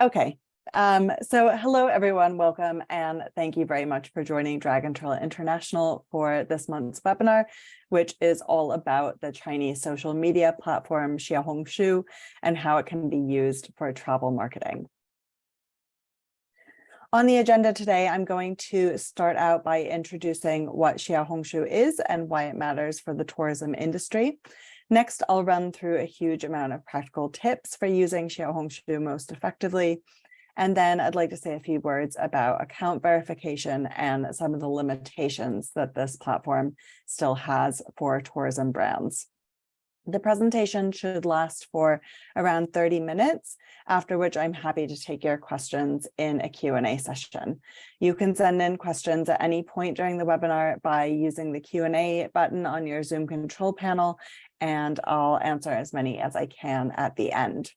Okay, so hello everyone, welcome, and thank you very much for joining Dragon Trail International for this month's webinar, which is all about the Chinese social media platform Xiaohongshu and how it can be used for travel marketing. On the agenda today, I'm going to start out by introducing what Xiaohongshu is and why it matters for the tourism industry. Next, I'll run through a huge amount of practical tips for using Xiaohongshu most effectively. And then I'd like to say a few words about account verification and some of the limitations that this platform still has for tourism brands. The presentation should last for around 30 minutes, after which I'm happy to take your questions in a Q&A session. You can send in questions at any point during the webinar by using the Q&A button on your Zoom control panel, and I'll answer as many as I can at the end.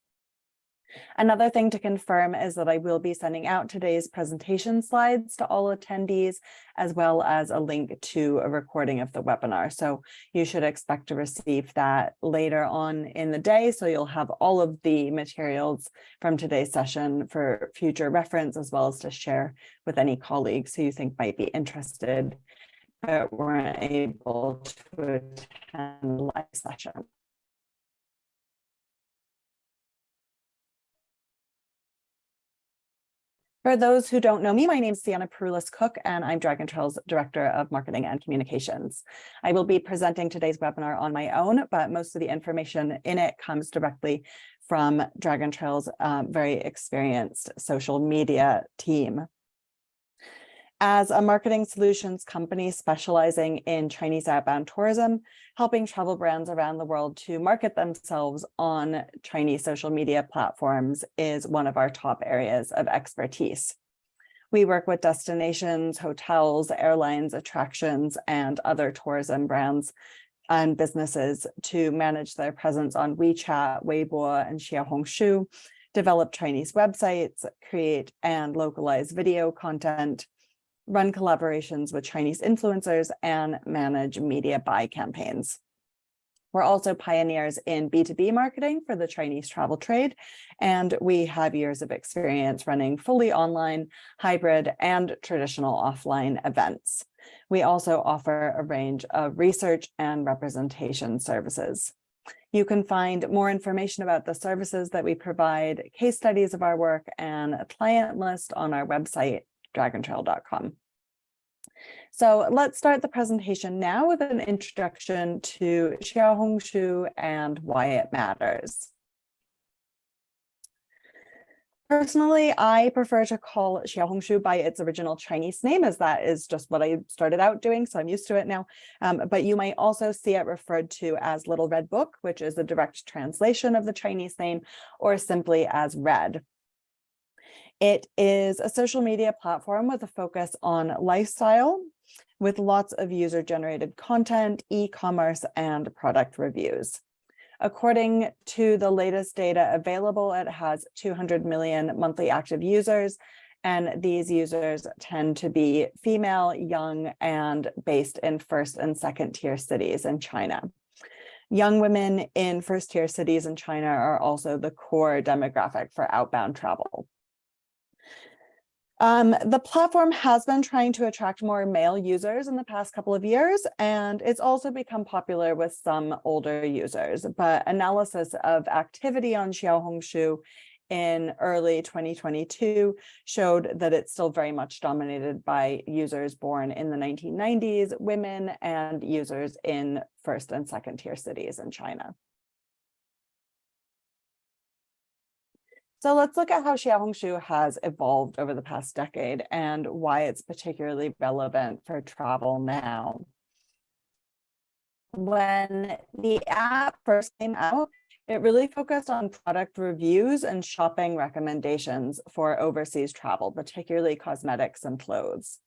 Another thing to confirm is that I will be sending out today's presentation slides to all attendees, as well as a link to a recording of the webinar. So you should expect to receive that later on in the day. So you'll have all of the materials from today's session for future reference, as well as to share with any colleagues who you think might be interested but weren't able to attend the live session. For those who don't know me, my name is Sienna Perulis-Cook, and I'm Dragon Trail's Director of Marketing and Communications. I will be presenting today's webinar on my own, but most of the information in it comes directly from Dragon Trail's very experienced social media team. As a marketing solutions company specializing in Chinese outbound tourism, helping travel brands around the world to market themselves on Chinese social media platforms is one of our top areas of expertise. We work with destinations, hotels, airlines, attractions, and other tourism brands and businesses to manage their presence on WeChat, Weibo, and Xiaohongshu, develop Chinese websites, create and localize video content, run collaborations with Chinese influencers, and manage media buy campaigns. We're also pioneers in B2B marketing for the Chinese travel trade, and we have years of experience running fully online, hybrid, and traditional offline events. We also offer a range of research and representation services. You can find more information about the services that we provide, case studies of our work, and a client list on our website, dragontrail.com. So let's start the presentation now with an introduction to Xiaohongshu and why it matters. Personally, I prefer to call Xiaohongshu by its original Chinese name, as that is just what I started out doing, so I'm used to it now. But you might also see it referred to as Little Red Book, which is a direct translation of the Chinese name, or simply as Red. It is a social media platform with a focus on lifestyle, with lots of user-generated content, e-commerce, and product reviews. According to the latest data available, it has 200 million monthly active users, and these users tend to be female, young, and based in first and second tier cities in China. Young women in first tier cities in China are also the core demographic for outbound travel. The platform has been trying to attract more male users in the past couple of years, and it's also become popular with some older users. But analysis of activity on Xiaohongshu in early 2022 showed that it's still very much dominated by users born in the 1990s, women, and users in first and second tier cities in China. So let's look at how Xiaohongshu has evolved over the past decade and why it's particularly relevant for travel now. When the app first came out, it really focused on product reviews and shopping recommendations for overseas travel, particularly cosmetics and clothes.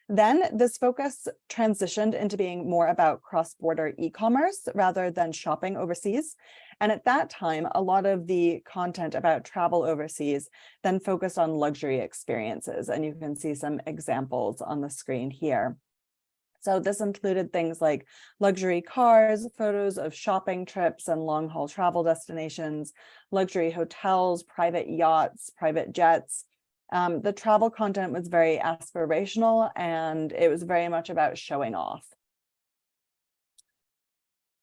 Then this focus transitioned into being more about cross-border e-commerce rather than shopping overseas. And at that time, a lot of the content about travel overseas then focused on luxury experiences. And you can see some examples on the screen here. So this included things like luxury cars, photos of shopping trips and long-haul travel destinations, luxury hotels, private yachts, private jets. The travel content was very aspirational, and it was very much about showing off.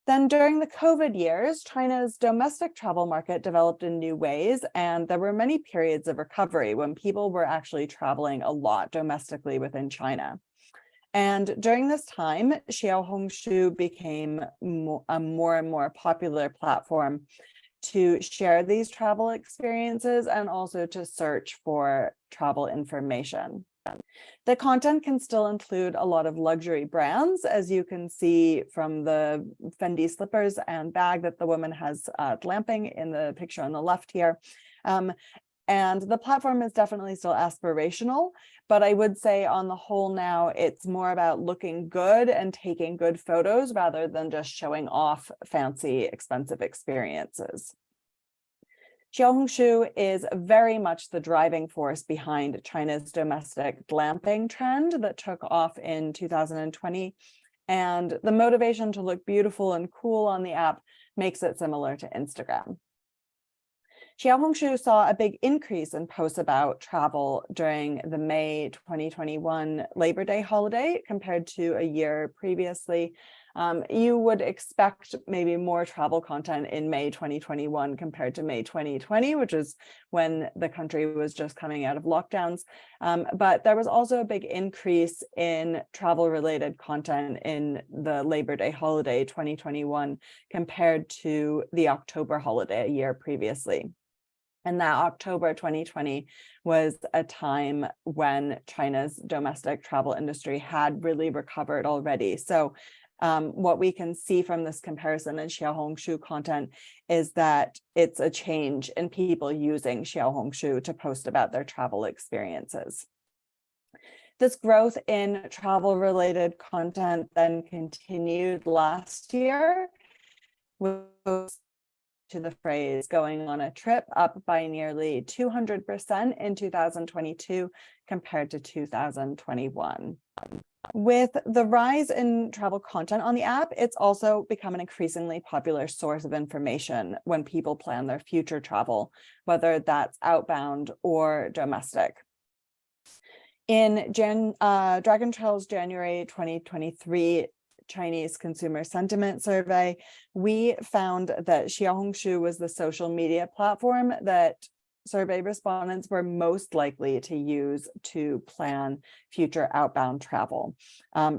Then during the COVID years, China's domestic travel market developed in new ways, and there were many periods of recovery when people were actually traveling a lot domestically within China. And during this time, Xiaohongshu became a more and more popular platform to share these travel experiences and also to search for travel information. The content can still include a lot of luxury brands, as you can see from the Fendi slippers and bag that the woman has glamping in the picture on the left here. And the platform is definitely still aspirational, but I would say on the whole now it's more about looking good and taking good photos rather than just showing off fancy, expensive experiences. Xiaohongshu is very much the driving force behind China's domestic glamping trend that took off in 2020. And the motivation to look beautiful and cool on the app makes it similar to Instagram. Xiaohongshu saw a big increase in posts about travel during the May 2021 Labor Day holiday compared to a year previously. You would expect maybe more travel content in May 2021 compared to May 2020, which is when the country was just coming out of lockdowns. But there was also a big increase in travel-related content in the Labor Day holiday 2021 compared to the October holiday a year previously. And that October 2020 was a time when China's domestic travel industry had really recovered already. So what we can see from this comparison in Xiaohongshu content is that it's a change in people using Xiaohongshu to post about their travel experiences. This growth in travel-related content then continued last year with to the phrase going on a trip, up by nearly 200% in 2022 compared to 2021. With the rise in travel content on the app, it's also become an increasingly popular source of information when people plan their future travel, whether that's outbound or domestic. In Dragon Trail's January 2023 Chinese Consumer Sentiment Survey, we found that Xiaohongshu was the social media platform that survey respondents were most likely to use to plan future outbound travel.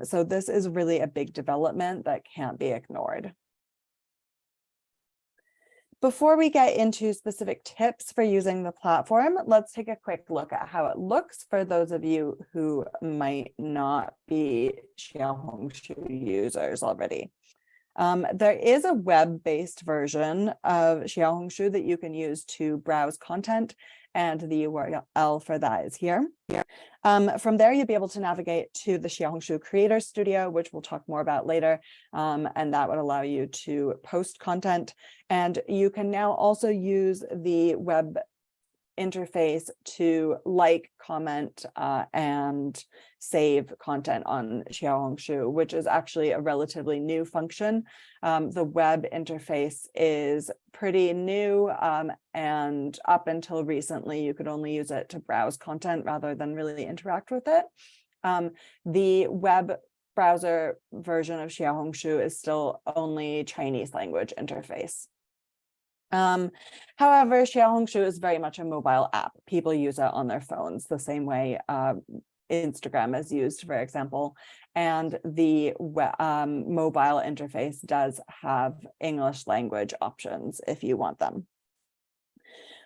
So this is really a big development that can't be ignored. Before we get into specific tips for using the platform, let's take a quick look at how it looks for those of you who might not be Xiaohongshu users already. There is a web-based version of Xiaohongshu that you can use to browse content, and the URL for that is here. From there, you'll be able to navigate to the Xiaohongshu Creator Studio, which we'll talk more about later, and that would allow you to post content. And you can now also use the web interface to like, comment, and save content on Xiaohongshu, which is actually a relatively new function. The web interface is pretty new, and up until recently, you could only use it to browse content rather than really interact with it. The web browser version of Xiaohongshu is still only Chinese language interface. However, Xiaohongshu is very much a mobile app. People use it on their phones the same way Instagram is used, for example, and the mobile interface does have English language options if you want them.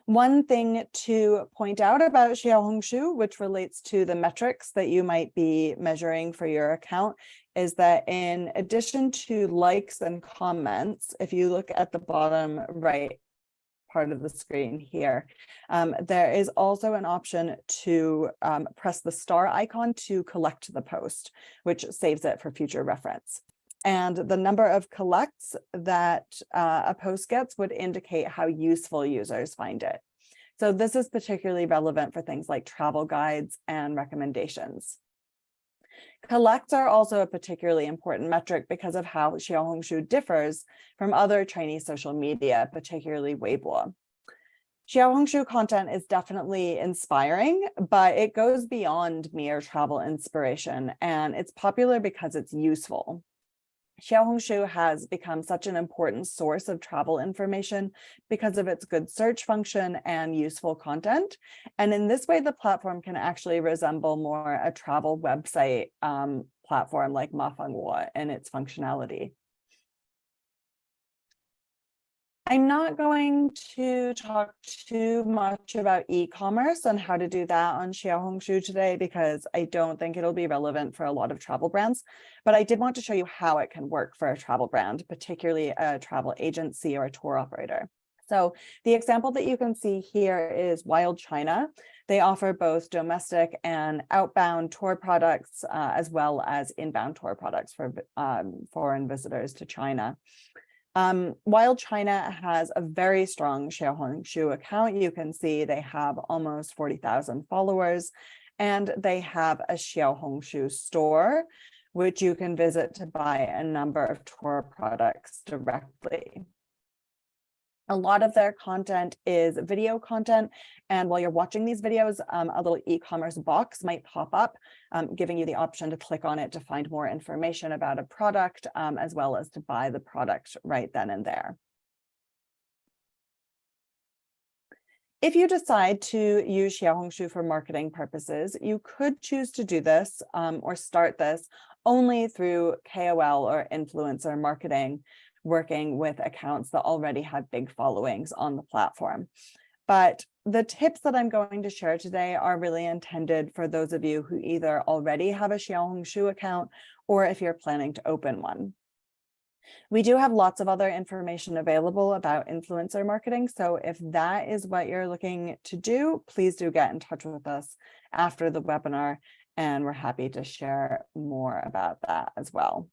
One thing to point out about Xiaohongshu, which relates to the metrics that you might be measuring for your account, is that in addition to likes and comments, if you look at the bottom right part of the screen here, there is also an option to press the star icon to collect the post, which saves it for future reference. And the number of collects that a post gets would indicate how useful users find it. So this is particularly relevant for things like travel guides and recommendations. Collects are also a particularly important metric because of how Xiaohongshu differs from other Chinese social media, particularly Weibo. Xiaohongshu content is definitely inspiring, but it goes beyond mere travel inspiration, and it's popular because it's useful. Xiaohongshu has become such an important source of travel information because of its good search function and useful content. And in this way, the platform can actually resemble more a travel website platform like Mafengwo in its functionality. I'm not going to talk too much about e-commerce and how to do that on Xiaohongshu today because I don't think it'll be relevant for a lot of travel brands, but I did want to show you how it can work for a travel brand, particularly a travel agency or a tour operator. So the example that you can see here is Wild China. They offer both domestic and outbound tour products, as well as inbound tour products for foreign visitors to China. Wild China has a very strong Xiaohongshu account. You can see they have almost 40,000 followers, and they have a Xiaohongshu store, which you can visit to buy a number of tour products directly. A lot of their content is video content, and while you're watching these videos, a little e-commerce box might pop up, giving you the option to click on it to find more information about a product, as well as to buy the product right then and there. If you decide to use Xiaohongshu for marketing purposes, you could choose to do this or start this only through KOL or influencer marketing, working with accounts that already have big followings on the platform. But the tips that I'm going to share today are really intended for those of you who either already have a Xiaohongshu account or if you're planning to open one. We do have lots of other information available about influencer marketing. So if that is what you're looking to do, please do get in touch with us after the webinar, and we're happy to share more about that as well.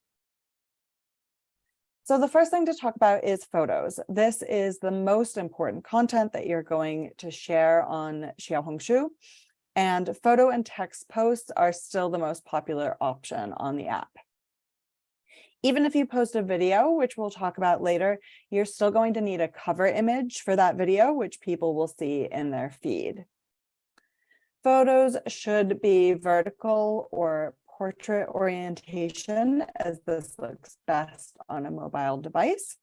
So the first thing to talk about is photos. This is the most important content that you're going to share on Xiaohongshu, and photo and text posts are still the most popular option on the app. Even if you post a video, which we'll talk about later, you're still going to need a cover image for that video, which people will see in their feed. Photos should be vertical or portrait orientation, as this looks best on a mobile device.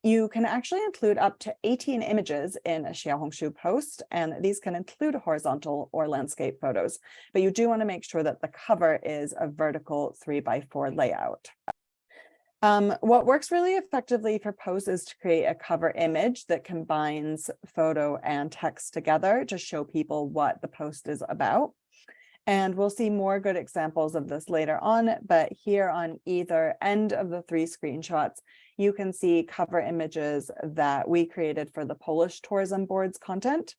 You can actually include up to 18 images in a Xiaohongshu post, and these can include horizontal or landscape photos, but you do want to make sure that the cover is a vertical 3x4 layout. What works really effectively for posts is to create a cover image that combines photo and text together to show people what the post is about. And we'll see more good examples of this later on, but here on either end of the 3 screenshots, you can see cover images that we created for the Polish tourism board's content.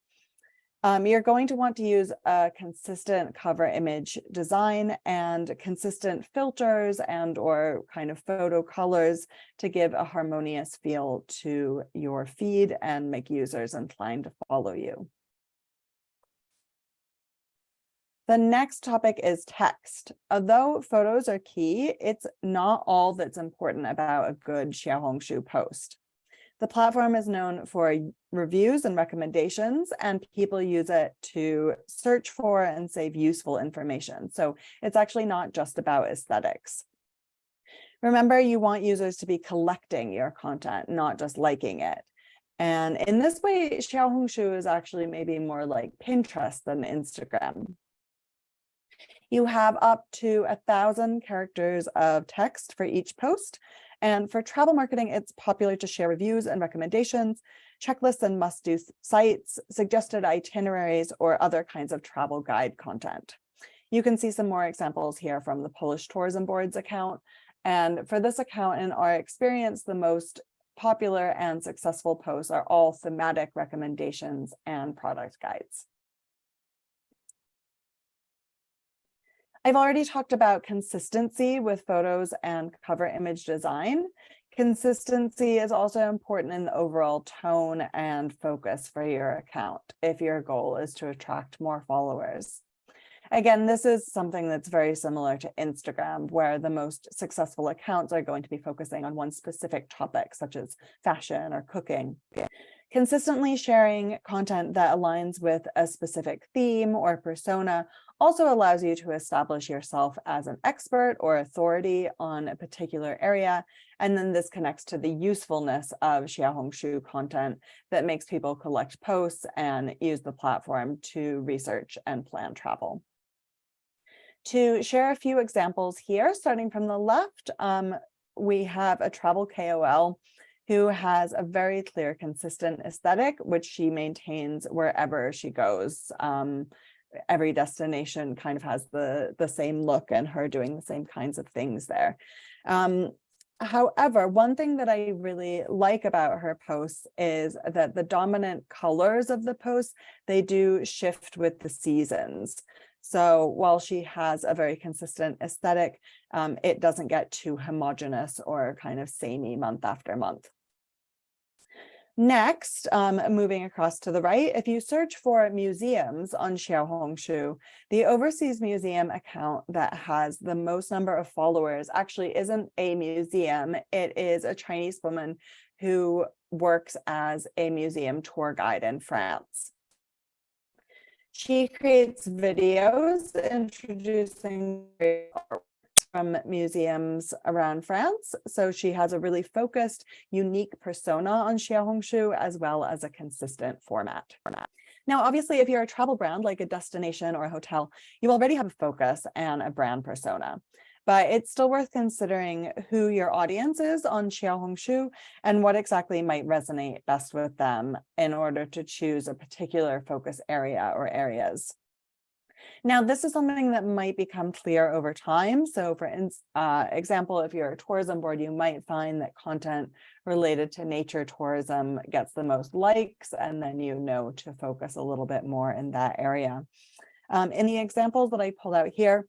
You're going to want to use a consistent cover image design and consistent filters and or kind of photo colors to give a harmonious feel to your feed and make users inclined to follow you. The next topic is text. Although photos are key, it's not all that's important about a good Xiaohongshu post. The platform is known for reviews and recommendations, and people use it to search for and save useful information. So it's actually not just about aesthetics. Remember, you want users to be collecting your content, not just liking it. And in this way, Xiaohongshu is actually maybe more like Pinterest than Instagram. You have up to 1,000 characters of text for each post. And for travel marketing, it's popular to share reviews and recommendations, checklists and must-do sites, suggested itineraries, or other kinds of travel guide content. You can see some more examples here from the Polish Tourism Board's account. And for this account, in our experience, the most popular and successful posts are all thematic recommendations and product guides. I've already talked about consistency with photos and cover image design. Consistency is also important in the overall tone and focus for your account if your goal is to attract more followers. Again, this is something that's very similar to Instagram, where the most successful accounts are going to be focusing on one specific topic, such as fashion or cooking. Consistently sharing content that aligns with a specific theme or persona also allows you to establish yourself as an expert or authority on a particular area. And then this connects to the usefulness of Xiaohongshu content that makes people collect posts and use the platform to research and plan travel. To share a few examples here, starting from the left, we have a travel KOL who has a very clear, consistent aesthetic, which she maintains wherever she goes. Every destination kind of has the same look and her doing the same kinds of things there. However, one thing that I really like about her posts is that the dominant colors of the posts, they do shift with the seasons. So while she has a very consistent aesthetic, it doesn't get too homogenous or kind of samey month after month. Next, moving across to the right, if you search for museums on Xiaohongshu, the overseas museum account that has the most number of followers actually isn't a museum. It is a Chinese woman who works as a museum tour guide in France. She creates videos introducing artworks from museums around France. So she has a really focused, unique persona on Xiaohongshu, as well as a consistent format. Now, obviously, if you're a travel brand like a destination or a hotel, you already have a focus and a brand persona. But it's still worth considering who your audience is on Xiaohongshu and what exactly might resonate best with them in order to choose a particular focus area or areas. Now, this is something that might become clear over time. So for example, if you're a tourism board, you might find that content related to nature tourism gets the most likes, and then you know to focus a little bit more in that area. In the examples that I pulled out here,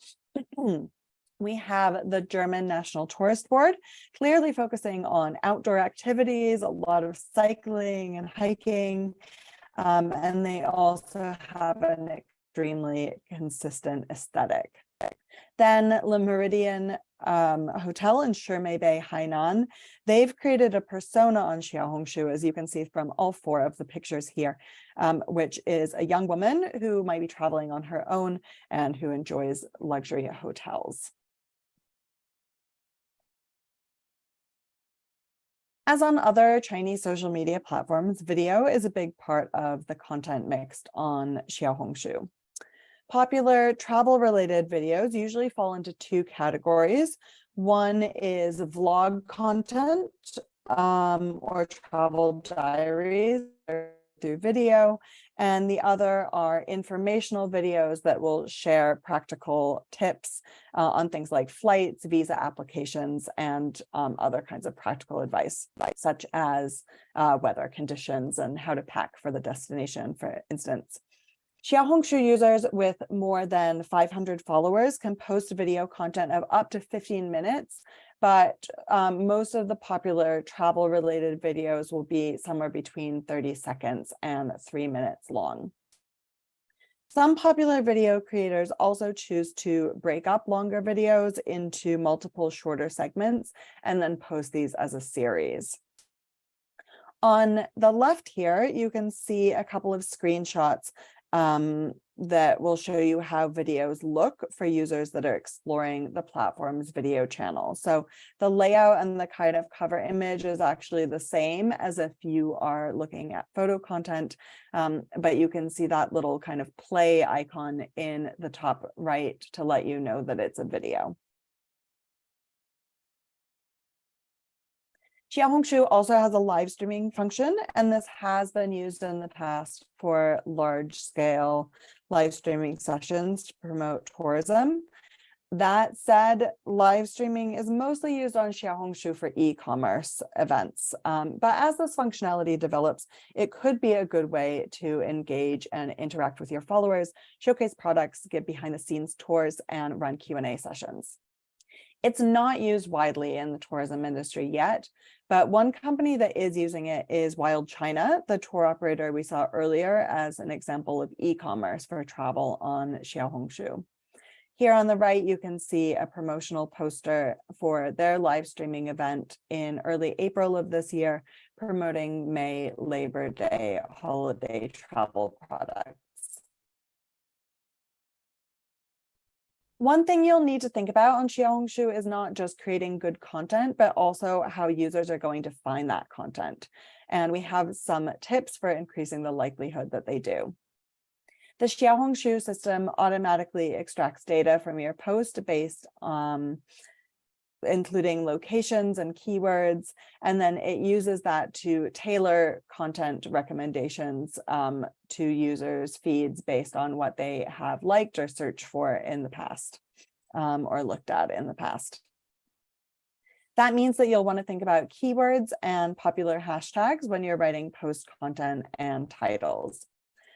we have the German National Tourist Board, clearly focusing on outdoor activities, a lot of cycling and hiking, and they also have an extremely consistent aesthetic. Then Le Méridien Hotel in Shimei Bay, Hainan, they've created a persona on Xiaohongshu, as you can see from all four of the pictures here, which is a young woman who might be traveling on her own and who enjoys luxury hotels. As on other Chinese social media platforms, video is a big part of the content mix on Xiaohongshu. Popular travel-related videos usually fall into two categories. One is vlog content or travel diaries through video, and the other are informational videos that will share practical tips on things like flights, visa applications, and other kinds of practical advice, such as weather conditions and how to pack for the destination, for instance. Xiaohongshu users with more than 500 followers can post video content of up to 15 minutes, but most of the popular travel-related videos will be somewhere between 30 seconds and 3 minutes long. Some popular video creators also choose to break up longer videos into multiple shorter segments and then post these as a series. On the left here, you can see a couple of screenshots that will show you how videos look for users that are exploring the platform's video channel. So the layout and the kind of cover image is actually the same as if you are looking at photo content, but you can see that little kind of play icon in the top right to let you know that it's a video. Xiaohongshu also has a live streaming function, and this has been used in the past for large-scale live streaming sessions to promote tourism. That said, live streaming is mostly used on Xiaohongshu for e-commerce events. But as this functionality develops, it could be a good way to engage and interact with your followers, showcase products, give behind-the-scenes tours, and run Q&A sessions. It's not used widely in the tourism industry yet, but one company that is using it is Wild China, the tour operator we saw earlier as an example of e-commerce for travel on Xiaohongshu. Here on the right, you can see a promotional poster for their live streaming event in early April of this year, promoting May Labor Day holiday travel products. One thing you'll need to think about on Xiaohongshu is not just creating good content, but also how users are going to find that content. And we have some tips for increasing the likelihood that they do. The Xiaohongshu system automatically extracts data from your post based on including locations and keywords, and then it uses that to tailor content recommendations to users' feeds based on what they have liked or searched for in the past or looked at in the past. That means that you'll want to think about keywords and popular hashtags when you're writing post content and titles.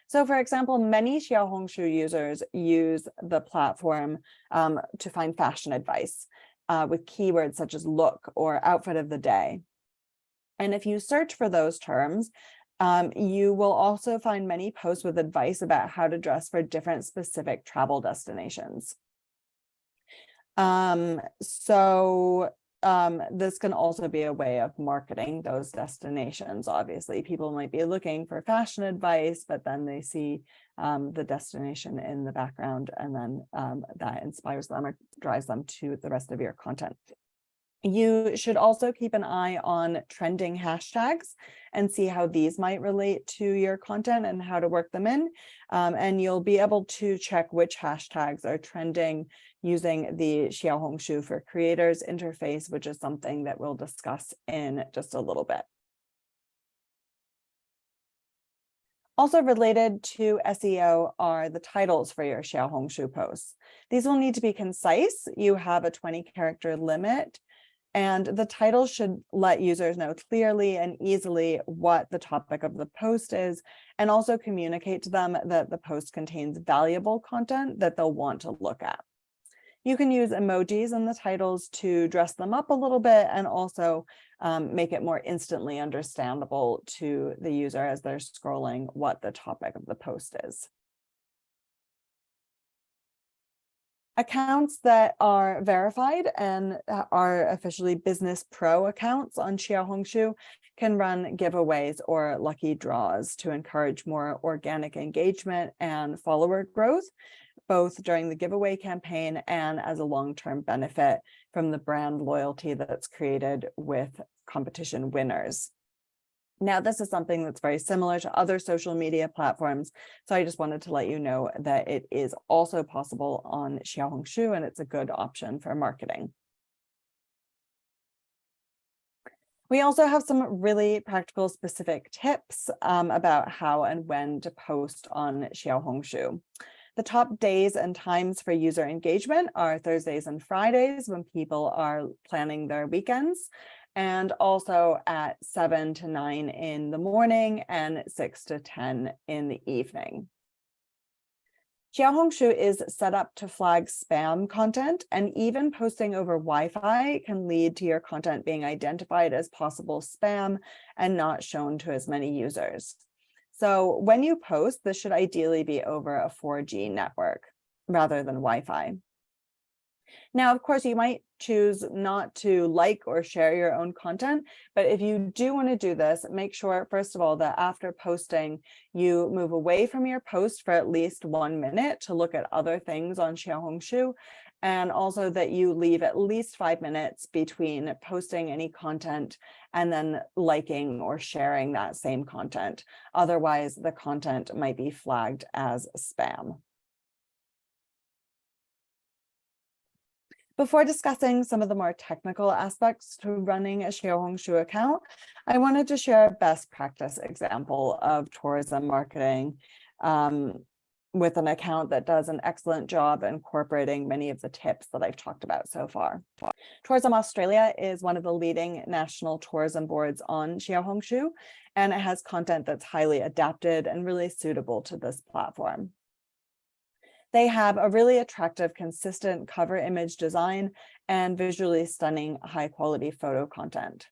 So for example, many Xiaohongshu users use the platform to find fashion advice with keywords such as look or outfit of the day. And if you search for those terms, you will also find many posts with advice about how to dress for different specific travel destinations. This can also be a way of marketing those destinations. Obviously, people might be looking for fashion advice, but then they see the destination in the background, and then that inspires them or drives them to the rest of your content. You should also keep an eye on trending hashtags and see how these might relate to your content and how to work them in. And you'll be able to check which hashtags are trending using the Xiaohongshu for Creators interface, which is something that we'll discuss in just a little bit. Also related to SEO are the titles for your Xiaohongshu posts. These will need to be concise. You have a 20-character limit. And the title should let users know clearly and easily what the topic of the post is, and also communicate to them that the post contains valuable content that they'll want to look at. You can use emojis in the titles to dress them up a little bit and also make it more instantly understandable to the user as they're scrolling what the topic of the post is. Accounts that are verified and are officially Business Pro accounts on Xiaohongshu can run giveaways or lucky draws to encourage more organic engagement and follower growth, both during the giveaway campaign and as a long-term benefit from the brand loyalty that's created with competition winners. Now, this is something that's very similar to other social media platforms, so I just wanted to let you know that it is also possible on Xiaohongshu, and it's a good option for marketing. We also have some really practical specific tips about how and when to post on Xiaohongshu. The top days and times for user engagement are Thursdays and Fridays when people are planning their weekends, and also at 7 to 9 in the morning and 6 to 10 in the evening. Xiaohongshu is set up to flag spam content, and even posting over Wi-Fi can lead to your content being identified as possible spam and not shown to as many users. So when you post, this should ideally be over a 4G network rather than Wi-Fi. Now, of course, you might choose not to like or share your own content, but if you do want to do this, make sure, first of all, that after posting, you move away from your post for at least 1 minute to look at other things on Xiaohongshu, and also that you leave at least 5 minutes between posting any content and then liking or sharing that same content. Otherwise, the content might be flagged as spam. Before discussing some of the more technical aspects to running a Xiaohongshu account, I wanted to share a best practice example of tourism marketing with an account that does an excellent job incorporating many of the tips that I've talked about so far. Tourism Australia is one of the leading national tourism boards on Xiaohongshu, and it has content that's highly adapted and really suitable to this platform. They have a really attractive, consistent cover image design and visually stunning, high quality photo content.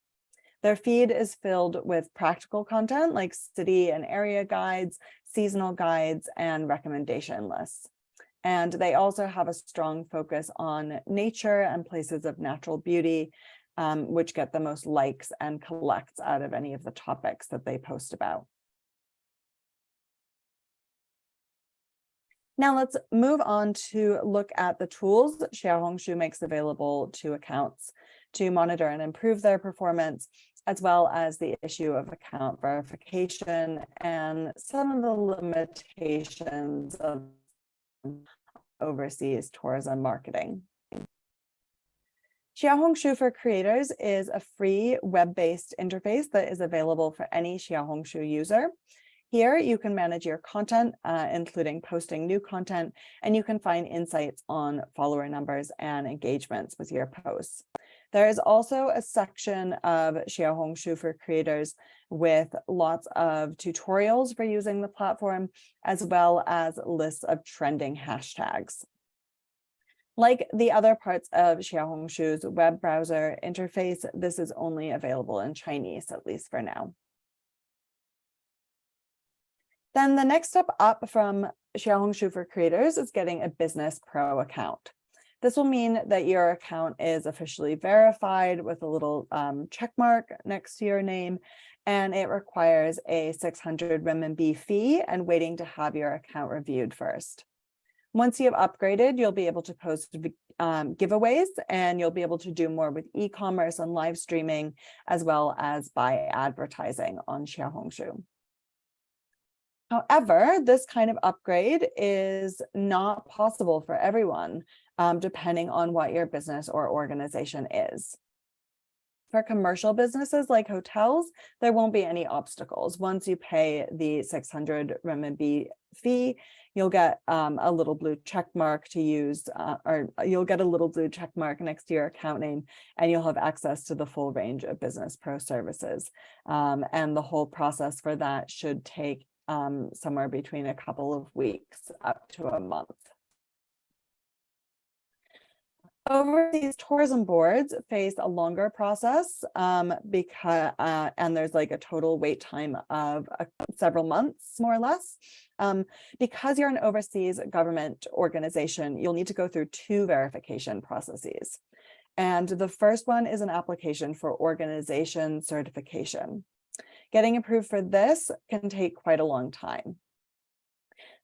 Their feed is filled with practical content like city and area guides, seasonal guides, and recommendation lists. And they also have a strong focus on nature and places of natural beauty, which get the most likes and collects out of any of the topics that they post about. Now let's move on to look at the tools that Xiaohongshu makes available to accounts to monitor and improve their performance, as well as the issue of account verification and some of the limitations of overseas tourism marketing. Xiaohongshu for Creators is a free web-based interface that is available for any Xiaohongshu user. Here you can manage your content, including posting new content, and you can find insights on follower numbers and engagements with your posts. There is also a section of Xiaohongshu for Creators with lots of tutorials for using the platform, as well as lists of trending hashtags. Like the other parts of Xiaohongshu's web browser interface, this is only available in Chinese, at least for now. Then the next step up from Xiaohongshu for Creators is getting a Business Pro account. This will mean that your account is officially verified with a little check mark next to your name, and it requires a 600 renminbi fee and waiting to have your account reviewed first. Once you have upgraded, you'll be able to post giveaways, and you'll be able to do more with e-commerce and live streaming, as well as by advertising on Xiaohongshu. However, this kind of upgrade is not possible for everyone, depending on what your business or organization is. For commercial businesses like hotels, there won't be any obstacles. Once you pay the 600 renminbi fee, you'll get a little blue check mark to use, or you'll get a little blue check mark next to your account name, and you'll have access to the full range of Business Pro services. And the whole process for that should take somewhere between a couple of weeks up to a month. Overseas tourism boards face a longer process because and there's like a total wait time of several months, more or less. Because you're an overseas government organization, you'll need to go through 2 verification processes. And the first one is an application for organization certification. Getting approved for this can take quite a long time.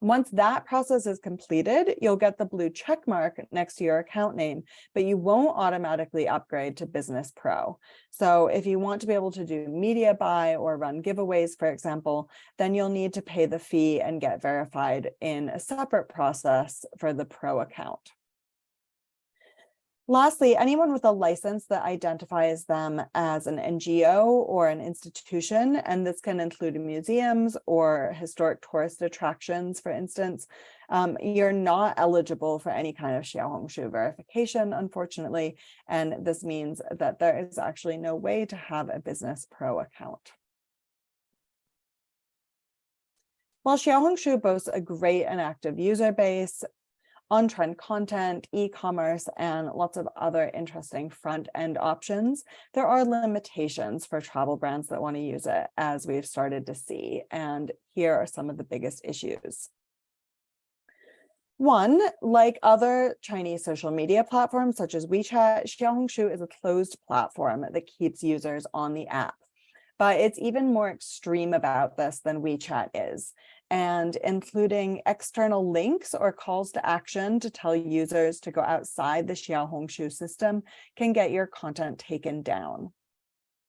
Once that process is completed, you'll get the blue check mark next to your account name, but you won't automatically upgrade to Business Pro. So if you want to be able to do media buy or run giveaways, for example, then you'll need to pay the fee and get verified in a separate process for the Pro account. Lastly, anyone with a license that identifies them as an NGO or an institution, and this can include museums or historic tourist attractions, for instance, you're not eligible for any kind of Xiaohongshu verification, unfortunately, and this means that there is actually no way to have a Business Pro account. While Xiaohongshu boasts a great and active user base, on-trend content, e-commerce, and lots of other interesting front-end options, there are limitations for travel brands that want to use it, as we've started to see. And here are some of the biggest issues. One, like other Chinese social media platforms such as WeChat, Xiaohongshu is a closed platform that keeps users on the app. But it's even more extreme about this than WeChat is, and including external links or calls to action to tell users to go outside the Xiaohongshu system can get your content taken down.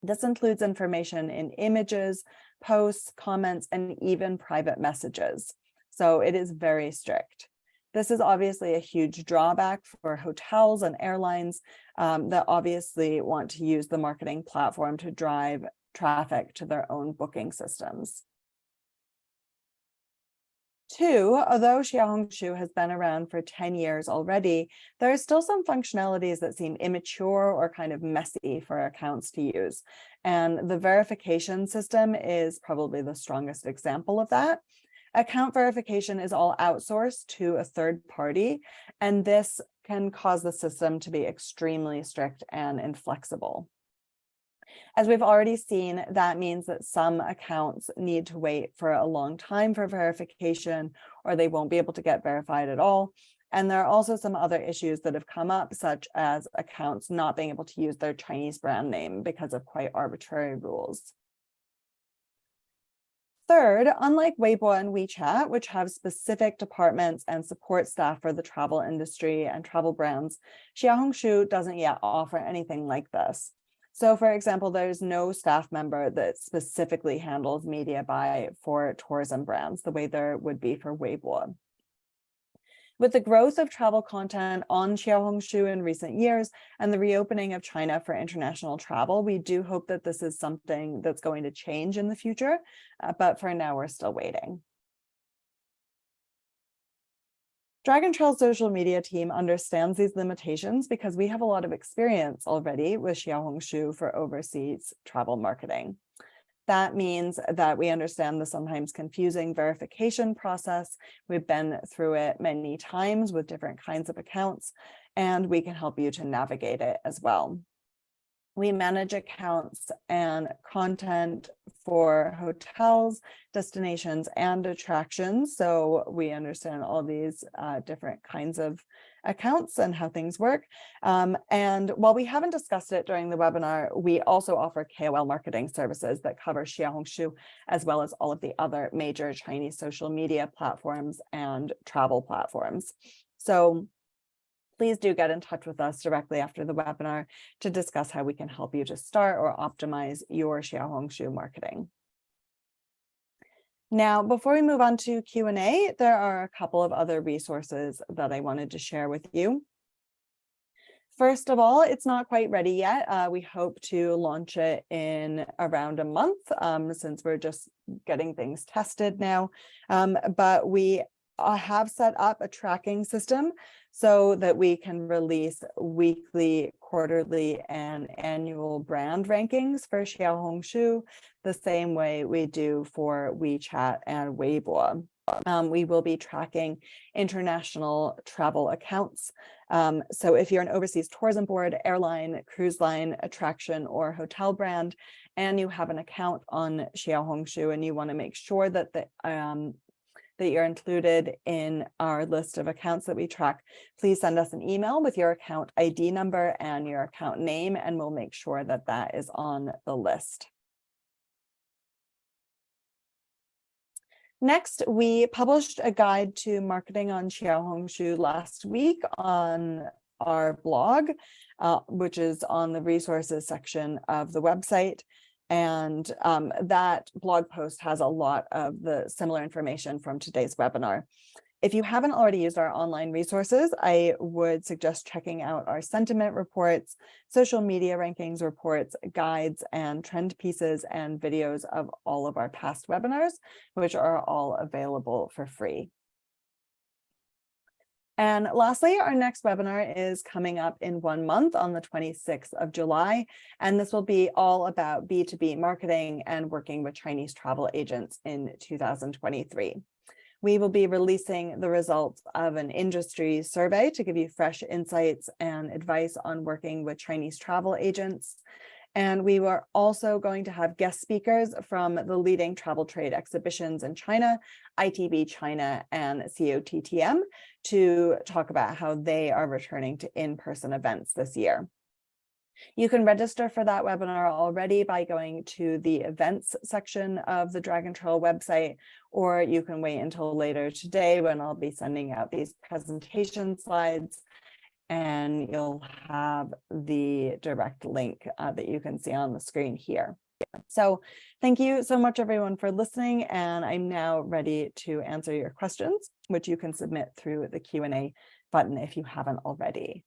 This includes information in images, posts, comments, and even private messages. So it is very strict. This is obviously a huge drawback for hotels and airlines that obviously want to use the marketing platform to drive traffic to their own booking systems. 2, although Xiaohongshu has been around for 10 years already, there are still some functionalities that seem immature or kind of messy for accounts to use. And the verification system is probably the strongest example of that. Account verification is all outsourced to a third party, and this can cause the system to be extremely strict and inflexible. As we've already seen, that means that some accounts need to wait for a long time for verification, or they won't be able to get verified at all. And there are also some other issues that have come up, such as accounts not being able to use their Chinese brand name because of quite arbitrary rules. Third, unlike Weibo and WeChat, which have specific departments and support staff for the travel industry and travel brands, Xiaohongshu doesn't yet offer anything like this. So, for example, there's no staff member that specifically handles media buy for tourism brands the way there would be for Weibo. With the growth of travel content on Xiaohongshu in recent years and the reopening of China for international travel, we do hope that this is something that's going to change in the future, but for now, we're still waiting. Dragon Trail's social media team understands these limitations because we have a lot of experience already with Xiaohongshu for overseas travel marketing. That means that we understand the sometimes confusing verification process. We've been through it many times with different kinds of accounts, and we can help you to navigate it as well. We manage accounts and content for hotels, destinations, and attractions. So we understand all these different kinds of accounts and how things work. And while we haven't discussed it during the webinar, we also offer KOL marketing services that cover Xiaohongshu, as well as all of the other major Chinese social media platforms and travel platforms. So please do get in touch with us directly after the webinar to discuss how we can help you to start or optimize your Xiaohongshu marketing. Now, before we move on to Q&A, there are a couple of other resources that I wanted to share with you. First of all, it's not quite ready yet. We hope to launch it in around a month since we're just getting things tested now. But we have set up a tracking system so that we can release weekly, quarterly, and annual brand rankings for Xiaohongshu, the same way we do for WeChat and Weibo. We will be tracking international travel accounts. So if you're an overseas tourism board, airline, cruise line, attraction, or hotel brand, and you have an account on Xiaohongshu and you want to make sure that that you're included in our list of accounts that we track, please send us an email with your account ID number and your account name, and we'll make sure that that is on the list. Next, we published a guide to marketing on Xiaohongshu last week on our blog, which is on the resources section of the website. And that blog post has a lot of the similar information from today's webinar. If you haven't already used our online resources, I would suggest checking out our sentiment reports, social media rankings reports, guides, and trend pieces and videos of all of our past webinars, which are all available for free. And lastly, our next webinar is coming up in 1 month on the 26th of July, and this will be all about B2B marketing and working with Chinese travel agents in 2023. We will be releasing the results of an industry survey to give you fresh insights and advice on working with Chinese travel agents. And we were also going to have guest speakers from the leading travel trade exhibitions in China, ITB China and COTTM, to talk about how they are returning to in-person events this year. You can register for that webinar already by going to the events section of the Dragon Trail website, or you can wait until later today when I'll be sending out these presentation slides, and you'll have the direct link that you can see on the screen here. So thank you so much, everyone, for listening, and I'm now ready to answer your questions, which you can submit through the Q&A button if you haven't already.